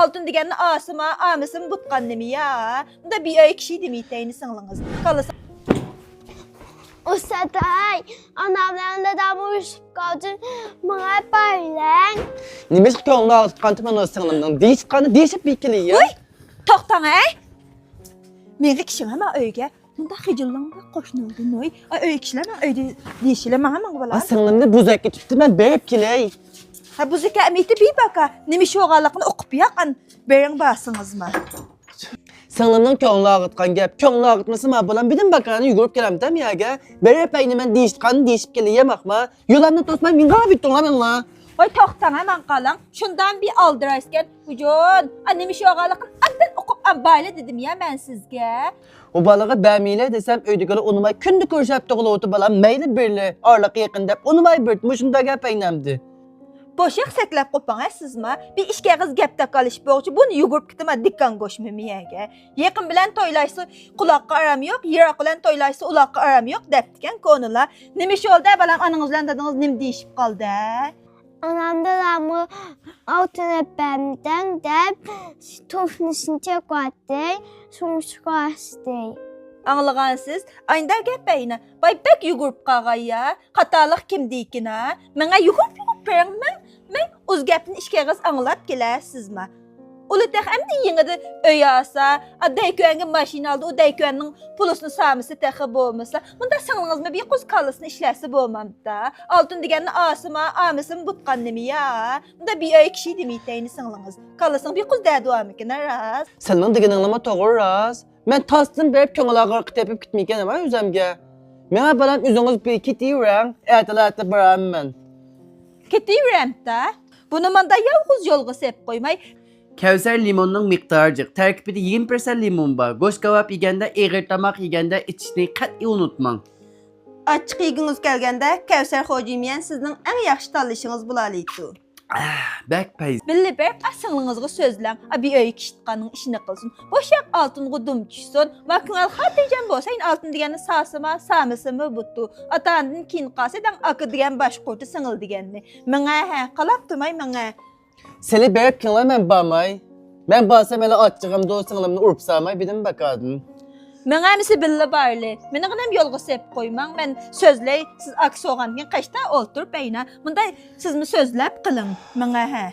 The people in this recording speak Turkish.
altın digenini asıma, amısın butkan demi ya. Bunda bir ay kişi demeyteyini sınlığınız. Kalasa. Ustaday, anamlarında da uyuşup kaldın, bana böyle. Nimes köyünde ağıtkan tımanı sığınımdan değişip bir ikili ya. Uy, toqtan Meni kişin ama öyge. Bunda hıcıllan da qoşnuldu noy. Öy kişiler öyde değişile bana bala. Sığınımda buzakki tuttu ben berip kiley. Ha bu zeka emiti bir baka. Nimiş oğalıqını okup yakan berin basınız mı? Sığınımdan köyünde ağıtkan gep. Köyünde ağıtması ma bulan bidin bakanı yugurup gelem dem ya ge. Berip ayını ben değişip kileye bakma. Yulanını tutmay min qala bittin la men la. Oy toqtan hemen qalan. Şundan bir aldıraysken hucun. Nimiş oğalıqını addan okup böyle dedim ya ben sizge. O balığı bəmiyle desem öydükleri onumay kündü körşəp doğulu otu balam meyli birli arlıq yakın dep onumay birt muşunda gep eynəmdi. Boşaq səklep qopan sizma. Bir işke kız gepte kalış boğucu. Bunu yugurup gitme dikkan koşmamiyege. Yakın bilen toylaysı kulakka aram yok. Yirak bilen toylaysı ulakka aram yok. Deptiken konular. Nimiş oldu balam anınızla dadınız nim değişip kaldı. Anamda da mı altına benden de tofnisini çekvattı, sonuçta kastı. Anlığan siz. Aynda gepeyine. Bay bek yugurup kağay ya. Hatalık kim dikine. Mena yugurup perang men uz gepin işke kız anlat gele sizma. Ulu tek emdi yine öyasa, dayküengin maşini aldı, o dayküengin pulusunu samısı tekı boğmasa, bunda sığınınız mı bir kuz kalısını işlersi boğmam da, altın digenini asıma, amısın butkan demi ya, bunda bir ay kişi demeyteyini sığınınız, kalısın bir kuz dadu amikine raz. Senin digin anlama doğru raz. Men tastın berip köngülağı tepip gitmeyken ama üzemge. Mena balam üzünüz bir iki diyorang, ertelatı baram men. Ketiyrem da, bunu manda yalğız yolgu sep koymay, Kevser limonun miktarcık. Terkibide 20% limon var. Goş kebap yegende, eğer tamak yegende içini kat'i unutmang. açıq yığınız gəlgəndə Kəvsər Xocayemen sizin ən yaxşı tanışınız bulalıydı. Bek peyz. Billi berip asılınızı sözlən, bir öy kişitqanın işini qılsın. Boşaq altın qudum düşsün. Makinalı xatircəm bolsayın altın digəni sasıma, samısımı butdu. Atandın kin qasıdan akı digən baş qurtu sınıl digənni. Mənə qalaq durmay mənə. Seni berip kinla men bamay. Ben basam ele atçığım dostlarımla urpsamay bidim bakadın. Mənə misi billi barlı. Mənə qınam yolğu sep qoymang. Mən sözləy siz aks oğan gen qaşda oltur beyna. Bunda siz mi sözləb qılın mənə